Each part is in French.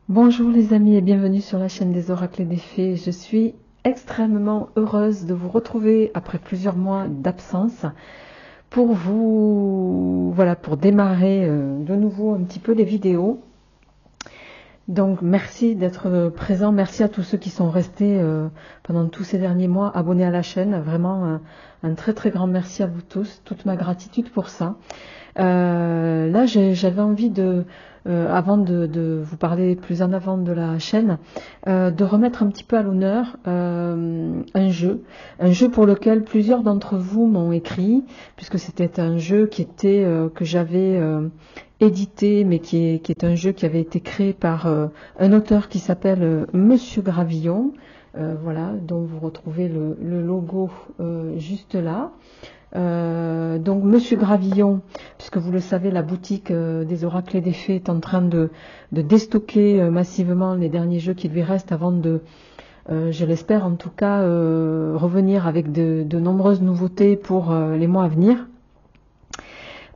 Bonjour les amis et bienvenue sur la chaîne des oracles et des fées. Je suis extrêmement heureuse de vous retrouver après plusieurs mois d'absence pour pour démarrer de nouveau un petit peu les vidéos. Donc merci d'être présents, merci à tous ceux qui sont restés pendant tous ces derniers mois abonnés à la chaîne. Vraiment un très très grand merci à vous tous, toute ma gratitude pour ça. Là j'avais envie avant de vous parler plus en avant de la chaîne, de remettre un petit peu à l'honneur un jeu pour lequel plusieurs d'entre vous m'ont écrit, puisque c'était un jeu qui était que j'avais édité, mais qui est un jeu qui avait été créé par un auteur qui s'appelle Monsieur Gravillon, voilà, dont vous retrouvez le logo juste là. Donc Monsieur Gravillon, puisque vous le savez, la boutique des oracles et des fées est en train de déstocker massivement les derniers jeux qui lui restent avant de, je l'espère en tout cas, revenir avec de nombreuses nouveautés pour les mois à venir.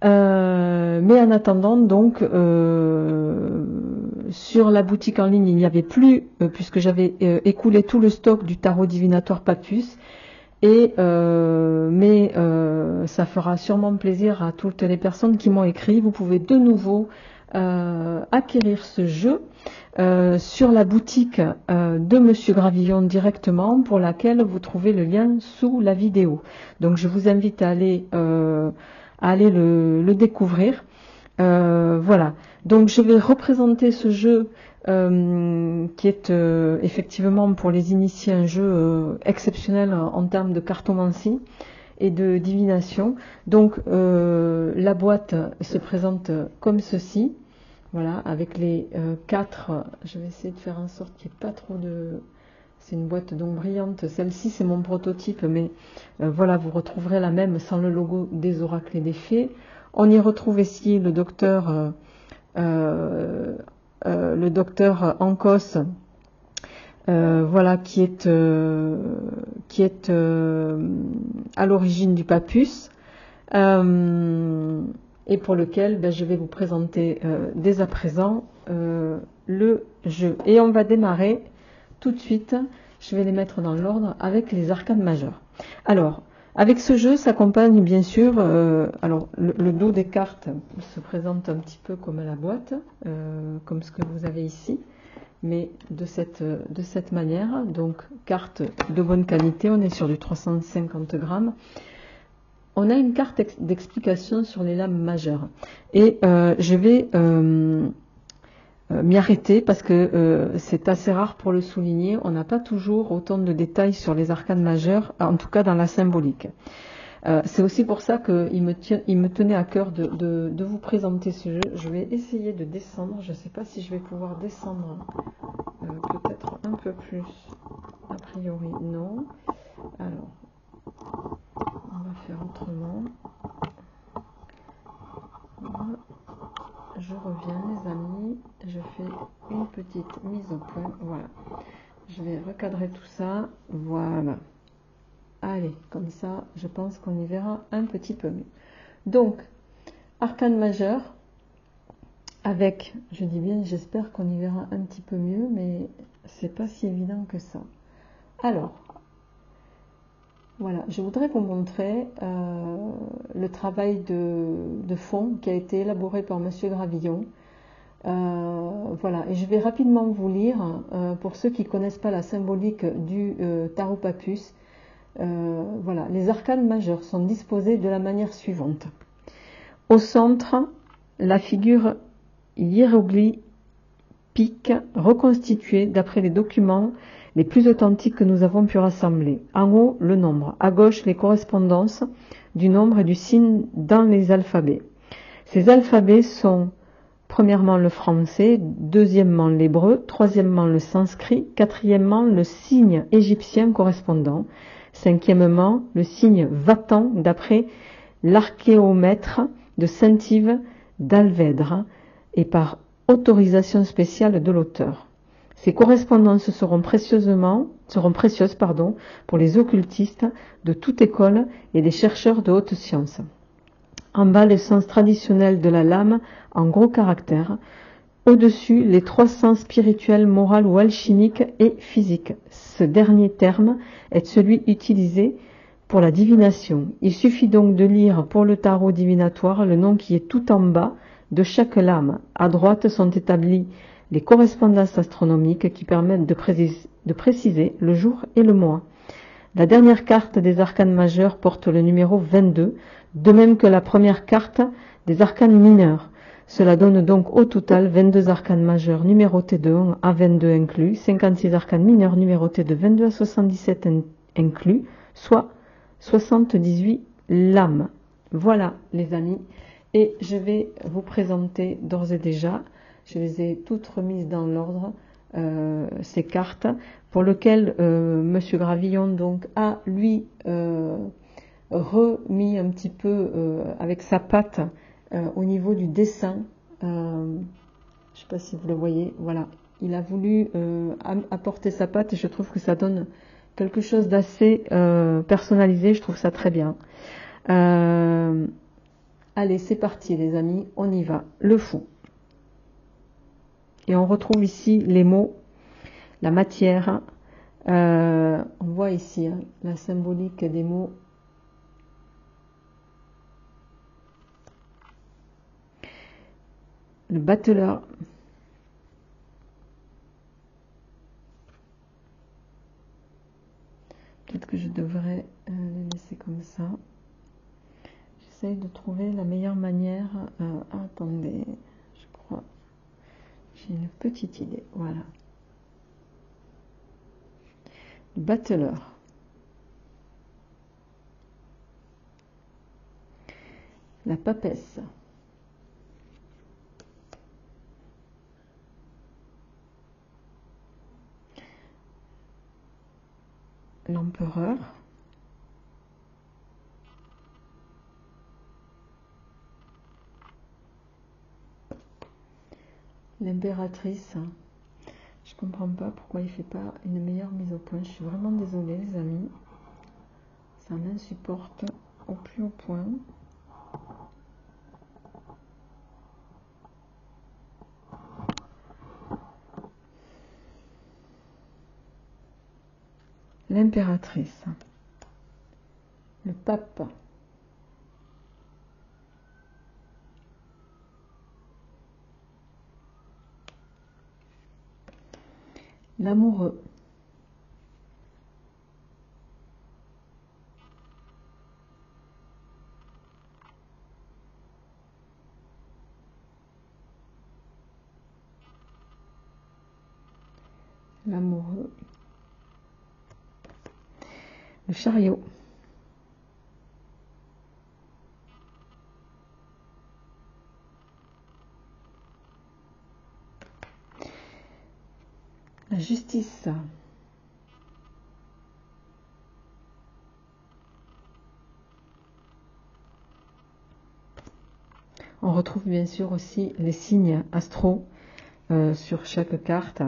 Mais en attendant, donc, sur la boutique en ligne, il n'y avait plus, puisque j'avais écoulé tout le stock du tarot divinatoire Papus. Mais ça fera sûrement plaisir à toutes les personnes qui m'ont écrit. Vous pouvez de nouveau acquérir ce jeu sur la boutique de Monsieur Gravillon directement, pour laquelle vous trouvez le lien sous la vidéo. Donc je vous invite à aller le découvrir. Voilà. Donc je vais représenter ce jeu qui est effectivement pour les initiés un jeu exceptionnel en termes de cartomancie et de divination. Donc la boîte se présente comme ceci, voilà, avec les 4, je vais essayer de faire en sorte qu'il n'y ait pas trop de... C'est une boîte donc brillante, celle-ci c'est mon prototype, mais voilà, vous retrouverez la même sans le logo des oracles et des fées. On y retrouve ici le docteur Ancos, voilà, qui est à l'origine du Papus, et pour lequel je vais vous présenter dès à présent le jeu. Et on va démarrer tout de suite. Je vais les mettre dans l'ordre avec les arcanes majeures. Alors, avec ce jeu s'accompagne bien sûr, alors le dos des cartes se présente un petit peu comme la boîte, comme ce que vous avez ici, mais de cette manière. Donc carte de bonne qualité, on est sur du 350 grammes. On a une carte d'explication sur les lames majeures. Et je vais m'y arrêter parce que c'est assez rare pour le souligner. On n'a pas toujours autant de détails sur les arcanes majeures, en tout cas dans la symbolique. C'est aussi pour ça qu'il me tenait à cœur de vous présenter ce jeu. Je vais essayer de descendre. Je ne sais pas si je vais pouvoir descendre peut-être un peu plus. A priori, non. Alors, on va faire autrement. Voilà. Je reviens les amis, je fais une petite mise au point, voilà. Je vais recadrer tout ça, voilà. Allez, comme ça, je pense qu'on y verra un petit peu mieux. Donc, arcane majeur, avec, je dis bien, j'espère qu'on y verra un petit peu mieux, mais c'est pas si évident que ça. Alors, voilà, je voudrais vous montrer le travail de fond qui a été élaboré par Monsieur Gravillon. Voilà, et je vais rapidement vous lire, pour ceux qui ne connaissent pas la symbolique du tarot Papus. Voilà, les arcanes majeures sont disposées de la manière suivante. Au centre, la figure hiéroglyphique reconstituée d'après les documents les plus authentiques que nous avons pu rassembler. En haut, le nombre. À gauche, les correspondances du nombre et du signe dans les alphabets. Ces alphabets sont premièrement le français, deuxièmement l'hébreu, troisièmement le sanskrit, quatrièmement le signe égyptien correspondant, cinquièmement le signe Vatan d'après l'archéomètre de Saint-Yves d'Alvèdre et par autorisation spéciale de l'auteur. Ces correspondances seront précieuses pour les occultistes de toute école et les chercheurs de haute science. En bas, le sens traditionnel de la lame en gros caractères, au-dessus les 3 sens spirituels, moral ou alchimique et physique. Ce dernier terme est celui utilisé pour la divination. Il suffit donc de lire pour le tarot divinatoire le nom qui est tout en bas de chaque lame. À droite sont établies les correspondances astronomiques qui permettent de préciser le jour et le mois. La dernière carte des arcanes majeurs porte le numéro 22, de même que la première carte des arcanes mineurs. Cela donne donc au total 22 arcanes majeurs numérotés de 1 à 22 inclus, 56 arcanes mineurs numérotés de 22 à 77 inclus, soit 78 lames. Voilà les amis, et je vais vous présenter d'ores et déjà, je les ai toutes remises dans l'ordre, ces cartes, pour lesquelles Monsieur Gravillon donc a lui remis un petit peu avec sa patte au niveau du dessin. Je ne sais pas si vous le voyez, voilà. Il a voulu apporter sa patte et je trouve que ça donne quelque chose d'assez personnalisé, je trouve ça très bien. Allez, c'est parti les amis, on y va. Le fou. Et on retrouve ici les mots, la matière. On voit ici la symbolique des mots. Le battleur. Peut-être que je devrais les laisser comme ça. J'essaye de trouver la meilleure manière. Attendez, je crois. J'ai une petite idée. Voilà. Le battleur. La papesse. L'empereur. L'impératrice. Je comprends pas pourquoi il fait pas une meilleure mise au point. Je suis vraiment désolée les amis. Ça m'insupporte au plus haut point. L'impératrice. Le pape. L'amoureux. L'amoureux. Le chariot. La justice. On retrouve bien sûr aussi les signes astro sur chaque carte.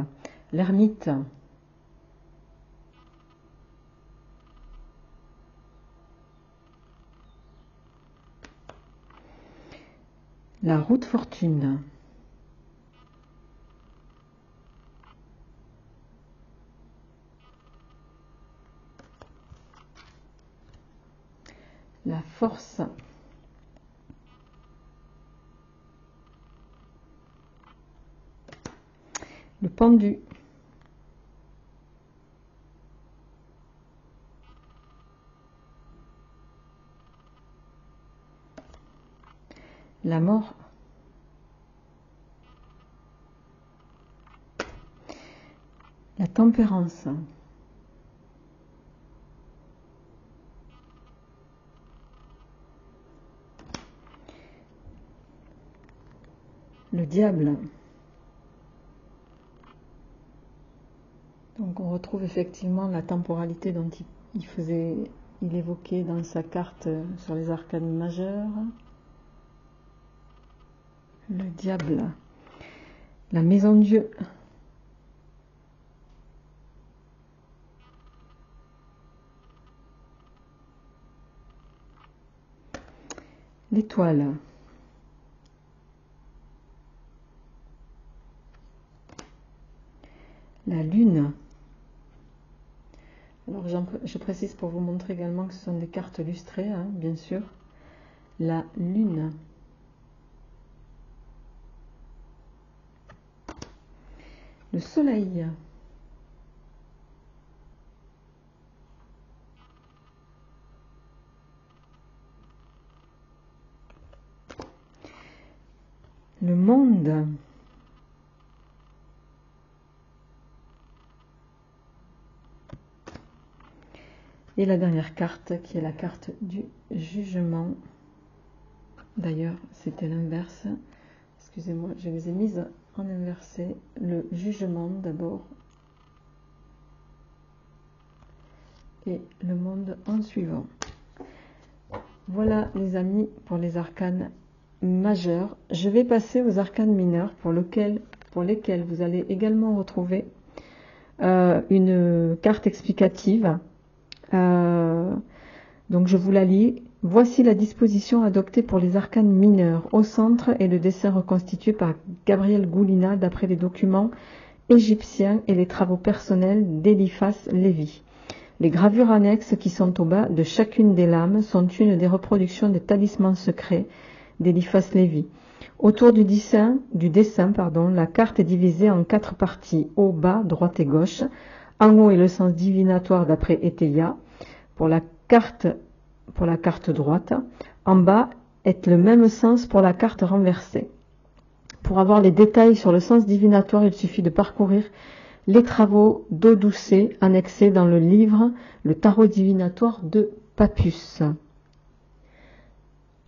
L'ermite. La roue de fortune. La force. Le pendu. La mort. La tempérance. Le diable. Donc on retrouve effectivement la temporalité dont il évoquait dans sa carte sur les arcanes majeures. Le diable. La maison Dieu. L'étoile. La lune. Alors je précise pour vous montrer également que ce sont des cartes lustrées, hein, bien sûr. La lune. Le soleil. Le monde. Et la dernière carte qui est la carte du jugement. D'ailleurs, c'était l'inverse. Excusez-moi, je les ai mises en inversé. Le jugement d'abord. Et le monde en suivant. Voilà les amis pour les arcanes majeurs. Je vais passer aux arcanes mineurs pour lesquels vous allez également retrouver une carte explicative. Donc je vous la lis. Voici la disposition adoptée pour les arcanes mineurs. Au centre est le dessin reconstitué par Gabriel Goulina d'après les documents égyptiens et les travaux personnels d'Eliphas Lévi. Les gravures annexes qui sont au bas de chacune des lames sont une des reproductions des talismans secrets d'Eliphas Lévi. Autour du dessin, la carte est divisée en 4 parties, haut, bas, droite et gauche. En haut est le sens divinatoire d'après Eteia pour la carte droite. En bas est le même sens pour la carte renversée. Pour avoir les détails sur le sens divinatoire, il suffit de parcourir les travaux d'Eau Doucet annexés dans le livre Le tarot divinatoire de Papus.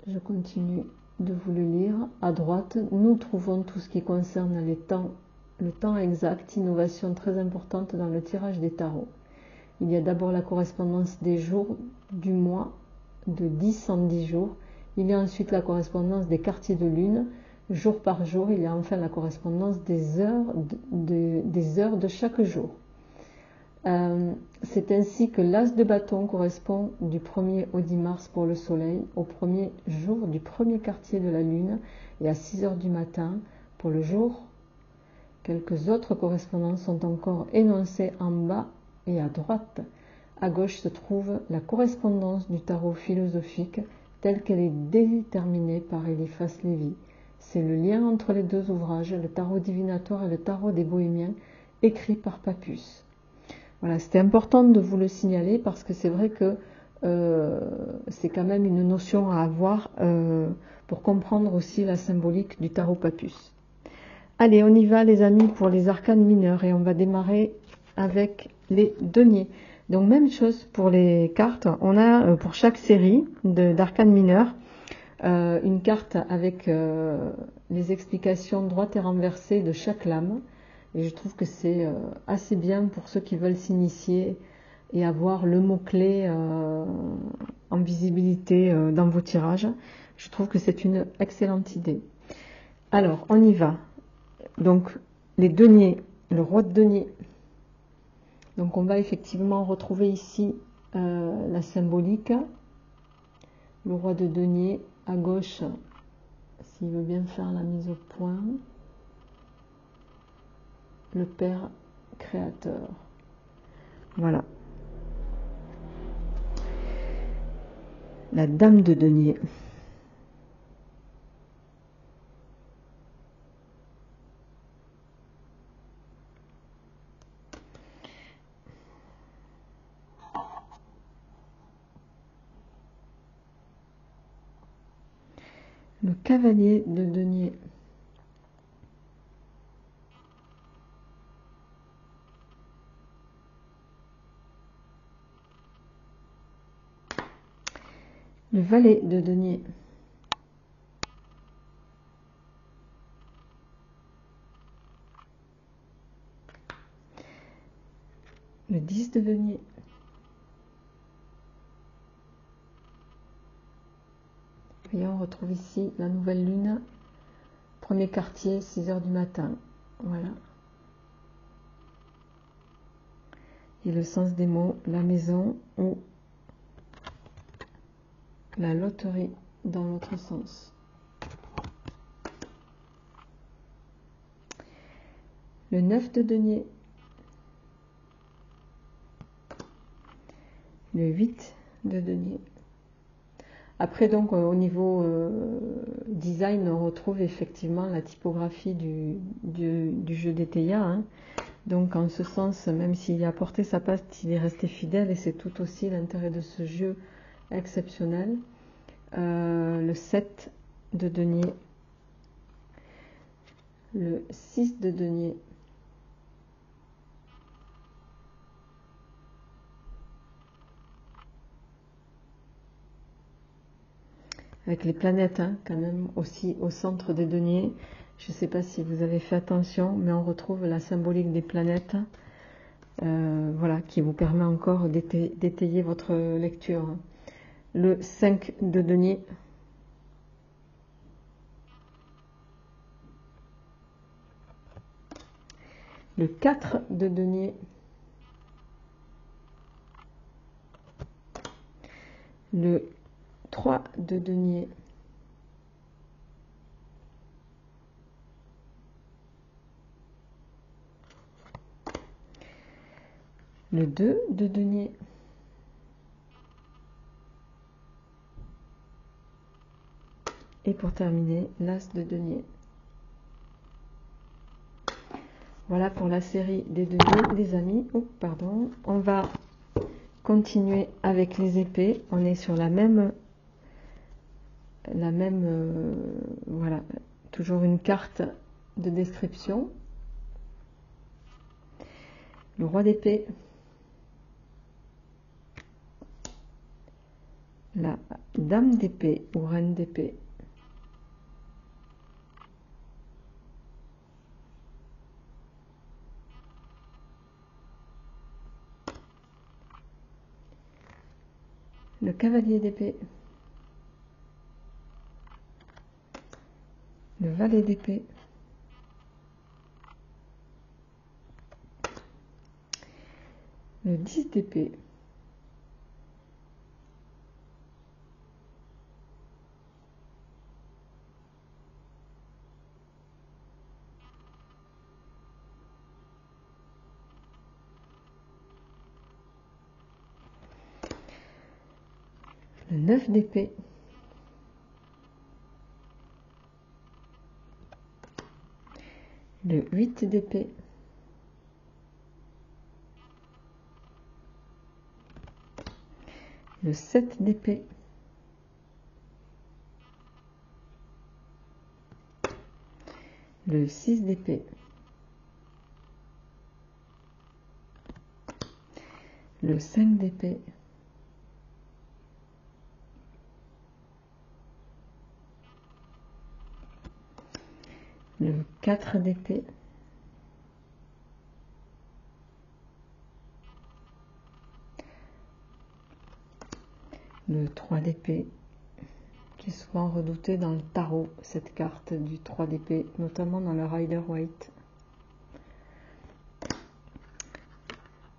Je continue de vous le lire. À droite, nous trouvons tout ce qui concerne le temps exact, innovation très importante dans le tirage des tarots. Il y a d'abord la correspondance des jours du mois de 10 en 10 jours. Il y a ensuite la correspondance des quartiers de lune, jour par jour. Il y a enfin la correspondance des heures de chaque jour. C'est ainsi que l'as de bâton correspond du 1er au 10 mars pour le soleil, au premier jour du premier quartier de la lune et à 6 heures du matin pour le jour. Quelques autres correspondances sont encore énoncées en bas et à droite. À gauche se trouve la correspondance du tarot philosophique telle qu'elle est déterminée par Eliphas Lévi. C'est le lien entre les deux ouvrages, le tarot divinatoire et le tarot des bohémiens, écrit par Papus. Voilà, c'était important de vous le signaler parce que c'est vrai que c'est quand même une notion à avoir pour comprendre aussi la symbolique du tarot Papus. Allez, on y va les amis pour les arcanes mineurs et on va démarrer avec les deniers. Donc même chose pour les cartes, on a pour chaque série d'arcanes mineurs une carte avec les explications droite et renversée de chaque lame. Et je trouve que c'est assez bien pour ceux qui veulent s'initier et avoir le mot-clé en visibilité dans vos tirages. Je trouve que c'est une excellente idée. Alors, on y va. Donc, les deniers, le roi de denier. Donc, on va effectivement retrouver ici la symbolique. Le roi de denier à gauche, s'il veut bien faire la mise au point. Le Père créateur. Voilà. La Dame de denier. Le Cavalier de denier. Le Valet de denier. Le 10 de denier. Et on retrouve ici la nouvelle lune, premier quartier, 6 heures du matin. Voilà. Et le sens des mots, la maison ou la loterie dans l'autre sens. Le 9 de denier. le 8 de denier. Après, donc, au niveau design, on retrouve effectivement la typographie du jeu des Théia, hein. Donc, en ce sens, même s'il a porté sa patte, il est resté fidèle, et c'est tout aussi l'intérêt de ce jeu exceptionnel. Le 7 de denier, le 6 de denier, avec les planètes, hein, quand même, aussi au centre des deniers. Je ne sais pas si vous avez fait attention, mais on retrouve la symbolique des planètes, voilà, qui vous permet encore d'étayer votre lecture. Le 5 de denier, le 4 de denier, le 3 de denier, le 2 de denier, et pour terminer, l'as de denier. Voilà pour la série des deniers, les amis. Oh, pardon. On va continuer avec les épées. On est sur la même voilà, toujours une carte de description. Le roi d'épée, la dame d'épée ou reine d'épée, le cavalier d'épée, le valet d'épée, le 10 d'épée, le 9 d'épée, le 8 d'épée, le 7 d'épée, le 6 d'épée, le 5 d'épée, le 4 d'épée, le 3 d'épée, qui est souvent redouté dans le tarot, cette carte du 3 d'épée, notamment dans le Rider-Waite.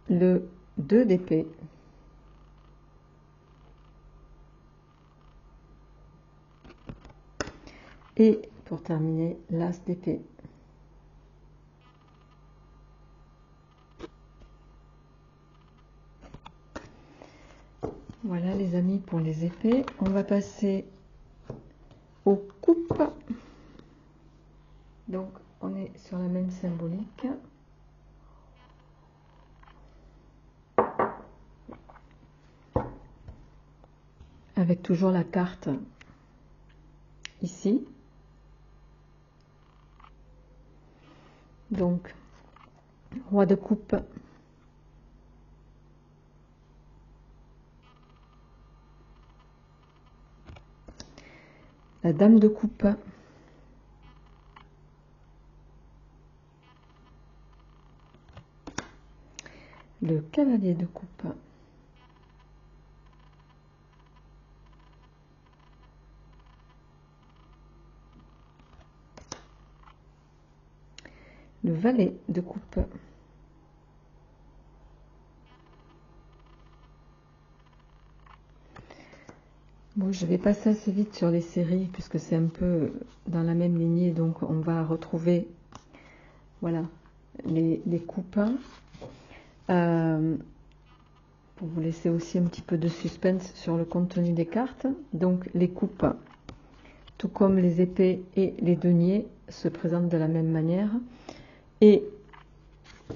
Le 2 d'épée, et pour terminer, l'as d'épée. Voilà les amis pour les épées. On va passer aux coupes. Donc on est sur la même symbolique. Avec toujours la carte ici. Donc, roi de coupe, la dame de coupe, le cavalier de coupe, le valet de coupe, bon, je vais passer assez vite sur les séries puisque c'est un peu dans la même lignée, donc on va retrouver voilà les coupes. pour vous laisser aussi un petit peu de suspense sur le contenu des cartes. Donc les coupes, tout comme les épées et les deniers, se présentent de la même manière. Et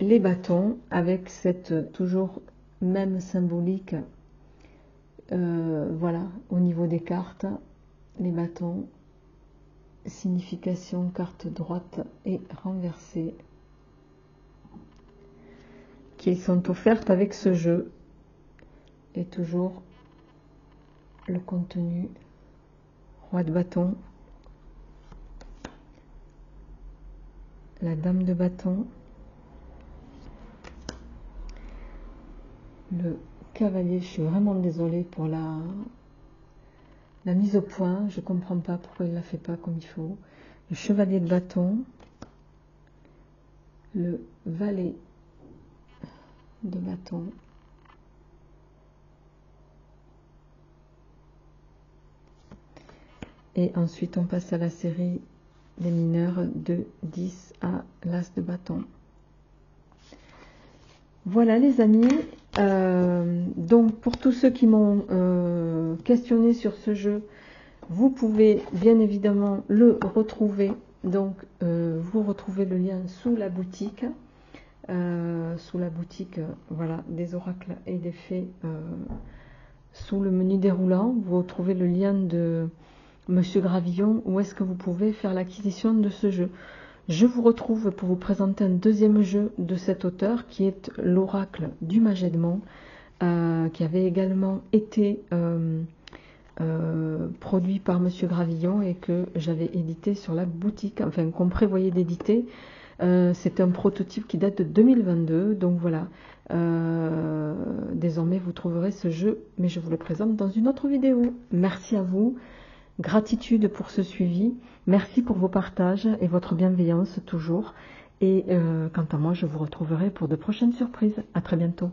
les bâtons, avec cette toujours même symbolique, voilà, au niveau des cartes, les bâtons, signification carte droite et renversée, qui sont offertes avec ce jeu. Et toujours le contenu, roi de bâton, la dame de bâton, le cavalier. Je suis vraiment désolée pour la mise au point, je comprends pas pourquoi il ne la fait pas comme il faut. Le chevalier de bâton, le valet de bâton, et ensuite on passe à la série des mineurs de 10 à l'as de bâton. Voilà les amis, donc pour tous ceux qui m'ont questionné sur ce jeu, vous pouvez bien évidemment le retrouver, donc vous retrouvez le lien sous la boutique, voilà, des oracles et des fées, sous le menu déroulant, vous retrouvez le lien de Monsieur Gravillon, où est-ce que vous pouvez faire l'acquisition de ce jeu. Je vous retrouve pour vous présenter un deuxième jeu de cet auteur, qui est l'Oracle du Magedmon, qui avait également été produit par Monsieur Gravillon et que j'avais édité sur la boutique, enfin qu'on prévoyait d'éditer. C'est un prototype qui date de 2022, donc voilà. Désormais vous trouverez ce jeu, mais je vous le présente dans une autre vidéo. Merci à vous. Gratitude pour ce suivi, merci pour vos partages et votre bienveillance toujours. Et quant à moi, je vous retrouverai pour de prochaines surprises. À très bientôt.